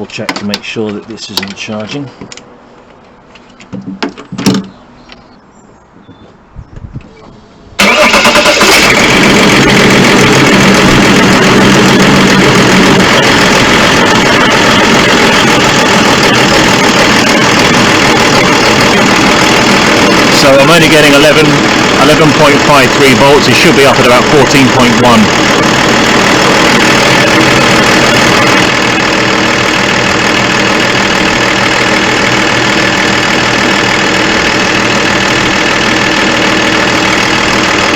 double check to make sure that this isn't charging. So I'm only getting 11.53 volts. It should be up at about 14.1.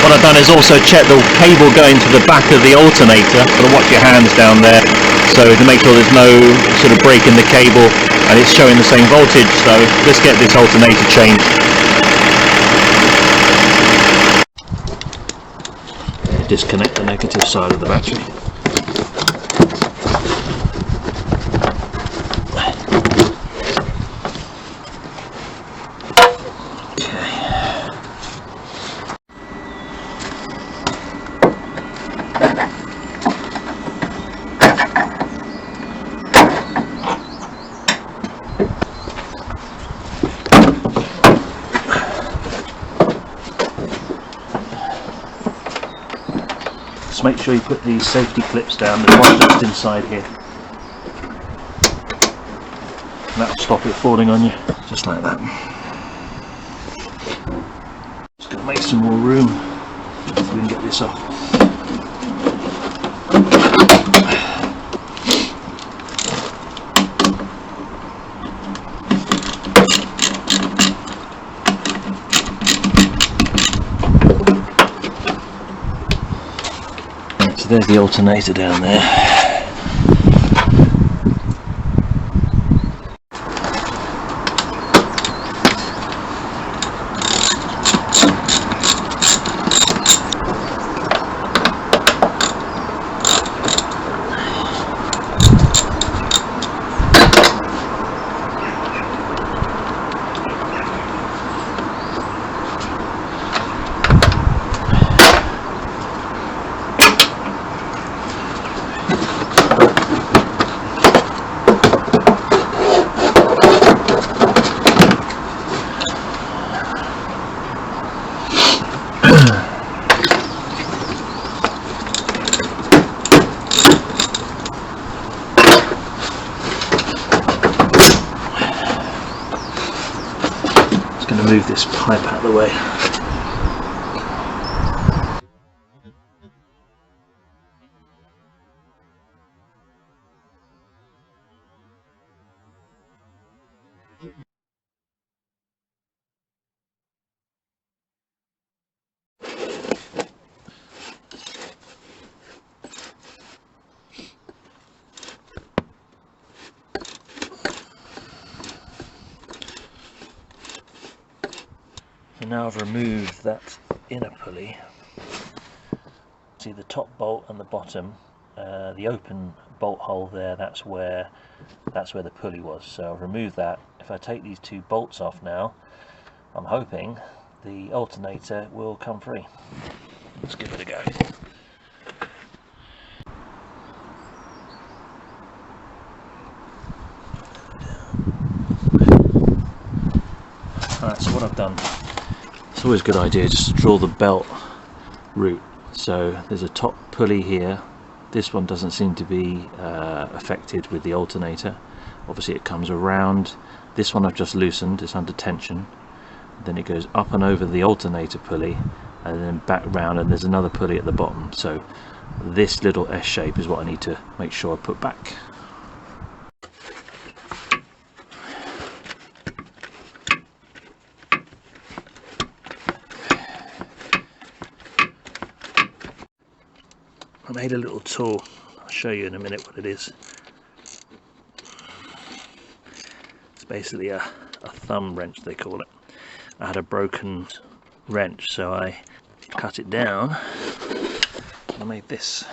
What I've done is also check the cable going to the back of the alternator. Got to watch your hands down there, so to make sure there's no sort of break in the cable and it's showing the same voltage. So let's get this alternator changed. Disconnect the negative side of the battery. Make sure you put these safety clips down. There's one just inside here. And that'll stop it falling on you, just like that. Just going to make some more room so we can get this off. So there's the alternator down there. Move this pipe out of the way. So now I've removed that inner pulley. See the top bolt and the bottom, the open bolt hole there, that's where the pulley was. So I've removed that. If I take these two bolts off now, I'm hoping the alternator will come free. Let's give it a go. Alright, so what I've done, it's always a good idea just to draw the belt route. So there's a top pulley here. This one doesn't seem to be affected with the alternator. Obviously it comes around. This one I've just loosened, it's under tension. Then it goes up and over the alternator pulley and then back round, and there's another pulley at the bottom. So this little S shape is what I need to make sure I put back. I made a little tool, I'll show you in a minute what it is. It's basically a thumb wrench, they call it. I had a broken wrench, so I cut it down and I made this.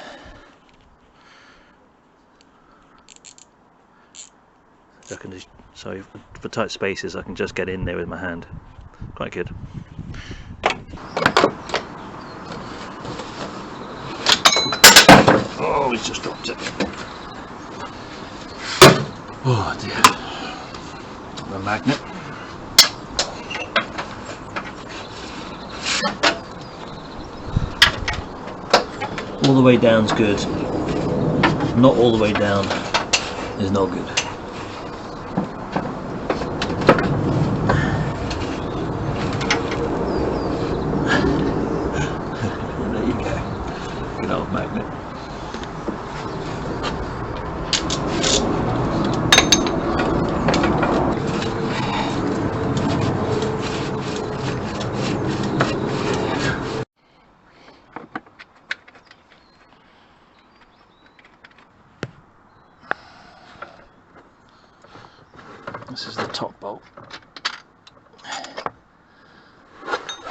So, so for tight spaces I can just get in there with my hand. Quite good. Oh, he's just dropped it. Oh dear. The magnet. All the way down's good. Not all the way down is not good. There you go. Good old magnet. This is the top bolt.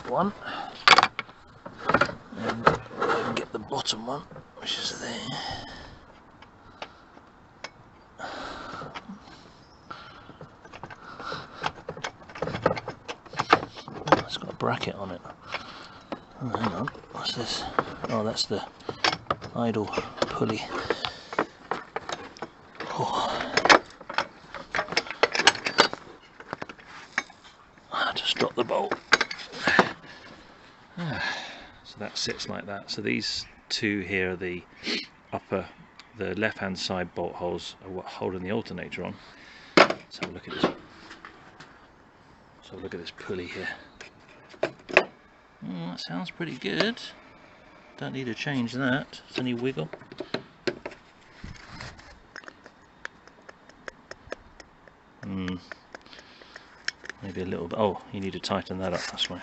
One. And I can get the bottom one, which is there. Oh, it's got a bracket on it. Oh, hang on. What's this? Oh, that's the idle pulley. Oh. Just drop the bolt. So that sits like that. So these two here are the upper, the left hand side bolt holes are what holding the alternator on. Let's have a look at this. So look at this pulley here. That sounds pretty good. Don't need to change that. It's only wiggle. Maybe a little bit. Oh, you need to tighten that up. That's why.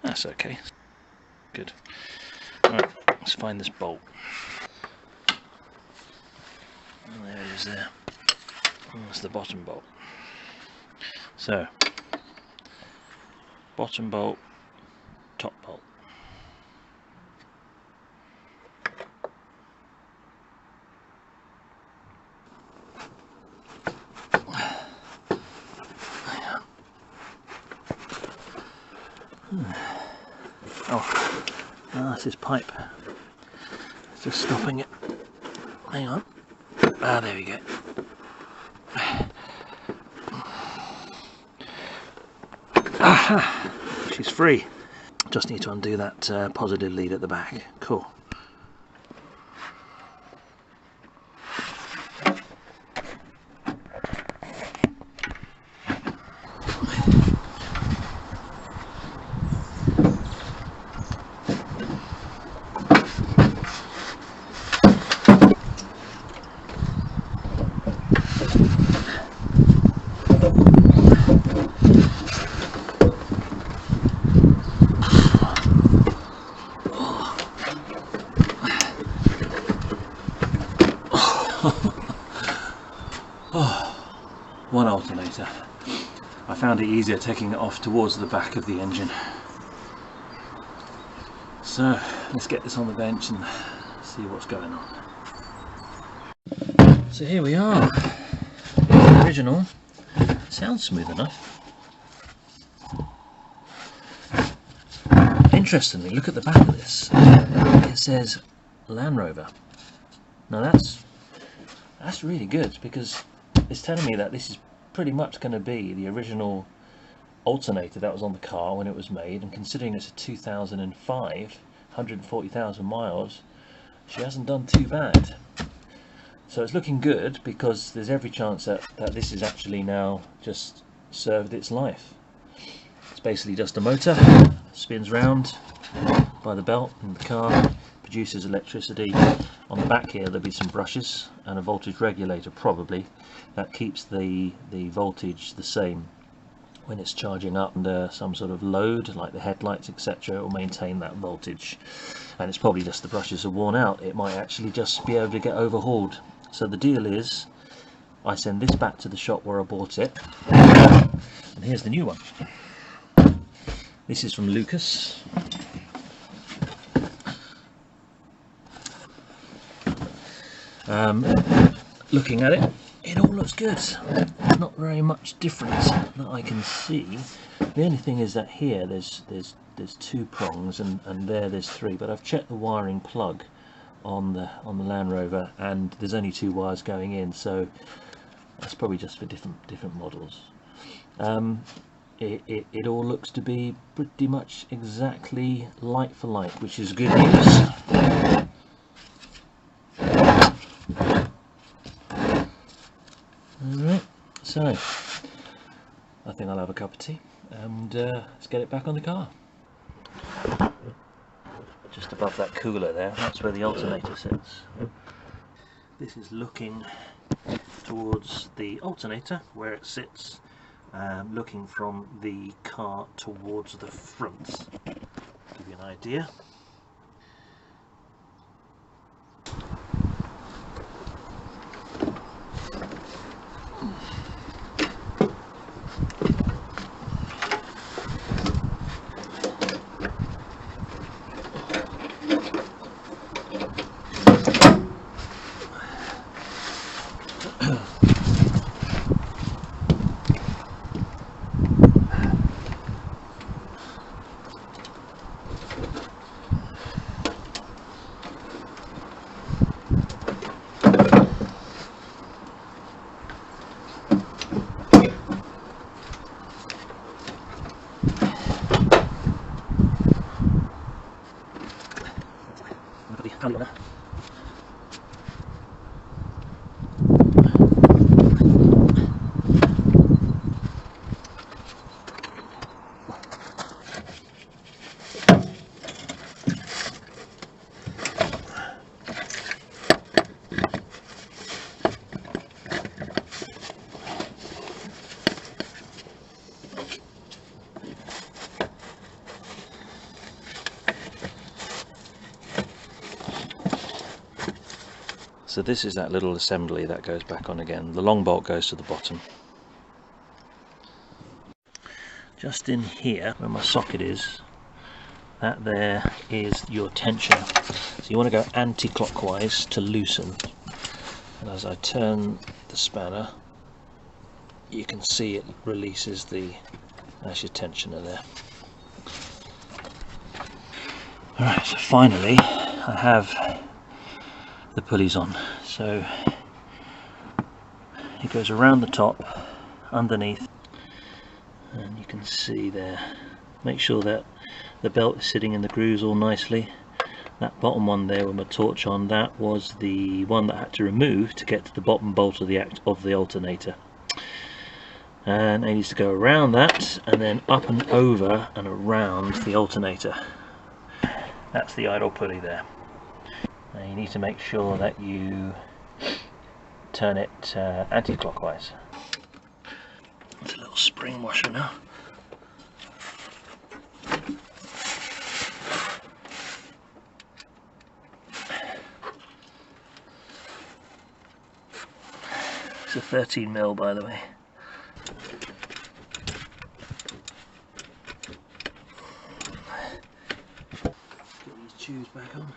That's okay. Good. Right, let's find this bolt. Oh, there it is there. Oh, that's the bottom bolt. So, bottom bolt, top bolt. Oh, that's his pipe. It's just stopping it. Hang on. Ah, there we go. Aha! She's free. Just need to undo that positive lead at the back. Cool. One alternator. I found it easier taking it off towards the back of the engine. So let's get this on the bench and see what's going on. So here we are. The original. Sounds smooth enough. Interestingly, look at the back of this. It says Land Rover. Now that's really good, because it's telling me that this is pretty much going to be the original alternator that was on the car when it was made, and considering it's a 2005, 140,000 miles, she hasn't done too bad. So it's looking good, because there's every chance that this is actually now just served its life. It's basically just a motor, spins round by the belt in the car, produces electricity. On the back here there'll be some brushes and a voltage regulator, probably, that keeps the voltage the same when it's charging up under some sort of load like the headlights, etc. It will maintain that voltage. And it's probably just the brushes are worn out. It might actually just be able to get overhauled. So the deal is, I send this back to the shop where I bought it, and here's the new one. This is from Lucas. Looking at it, it all looks good. Not very much difference that I can see. The only thing is that here there's two prongs, and there's three. But I've checked the wiring plug on the Land Rover, and there's only two wires going in. So That's probably just for different models. It all looks to be pretty much exactly like for like, which is good news. Alright, so I think I'll have a cup of tea and let's get it back on the car. Just above that cooler there, that's where the alternator sits. This is looking towards the alternator where it sits, looking from the car towards the front. Give you an idea. So this is that little assembly that goes back on again. The long bolt goes to the bottom. Just in here, where my socket is, that there is your tensioner. So you want to go anti-clockwise to loosen. And as I turn the spanner, you can see it releases that's your tensioner there. Alright, so finally I have the pulleys on. So it goes around the top, underneath, and you can see there. Make sure that the belt is sitting in the grooves all nicely. That bottom one there with my torch on, that was the one that I had to remove to get to the bottom bolt of the alternator. And it needs to go around that and then up and over and around the alternator. That's the idle pulley there. Now you need to make sure that you turn it anti-clockwise. It's a little spring washer now. It's a 13mm, by the way. Get these tubes back on.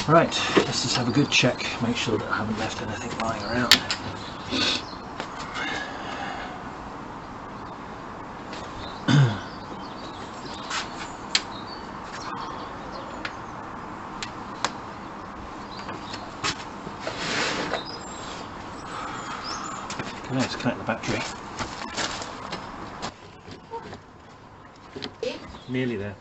Right, let's just have a good check, make sure that I haven't left anything lying around. Okay, let's connect the battery. Nearly there.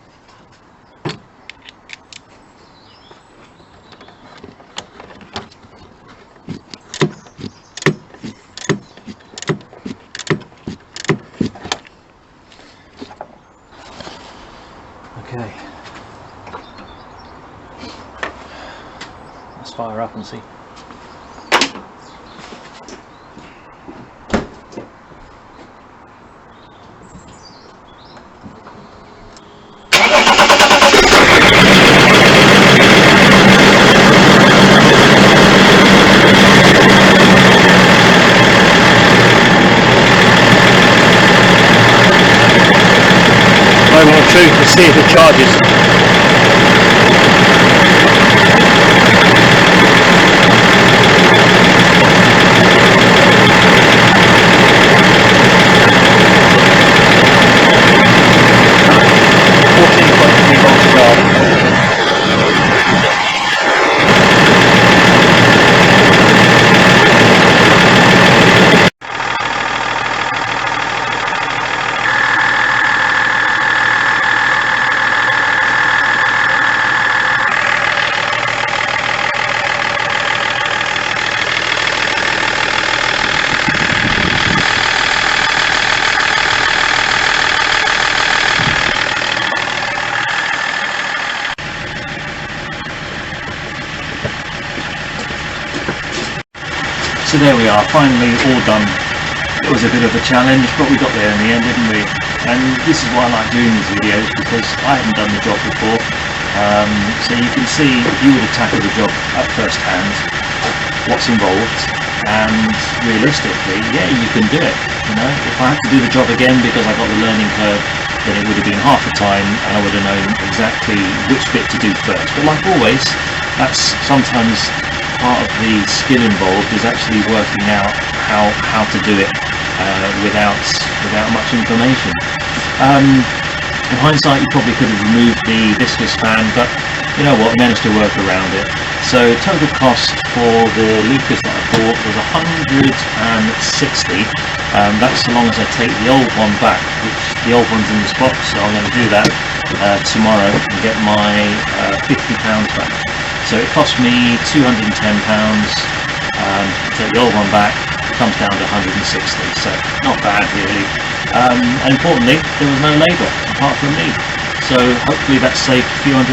Okay, let's fire up and see. To see if it charges. So there we are, finally all done. It was a bit of a challenge, but we got there in the end, didn't we? And this is why I like doing these videos, because I haven't done the job before. So you can see, if you were to tackle the job at first hand, what's involved, and realistically, yeah, you can do it. You know, if I had to do the job again because I got the learning curve, then it would have been half the time, and I would have known exactly which bit to do first. But like always, that's sometimes part of the skill involved, is actually working out how to do it without much information. In hindsight, you probably could have removed the viscous fan, but you know what, managed to work around it. So total cost for the leaflets that I bought was 160. That's so long as I take the old one back, which the old one's in this box, so I'm going to do that tomorrow and get my £50 back. So it cost me £210, take the old one back, comes down to 160, so not bad really. And importantly, there was no labour apart from me. So hopefully that saved a few £100,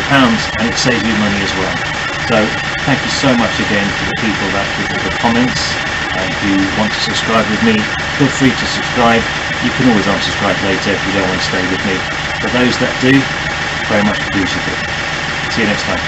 and it saves you money as well. So thank you so much again for the people that give all the comments, and who want to subscribe with me. Feel free to subscribe. You can always unsubscribe later if you don't want to stay with me. For those that do, very much appreciative. See you next time.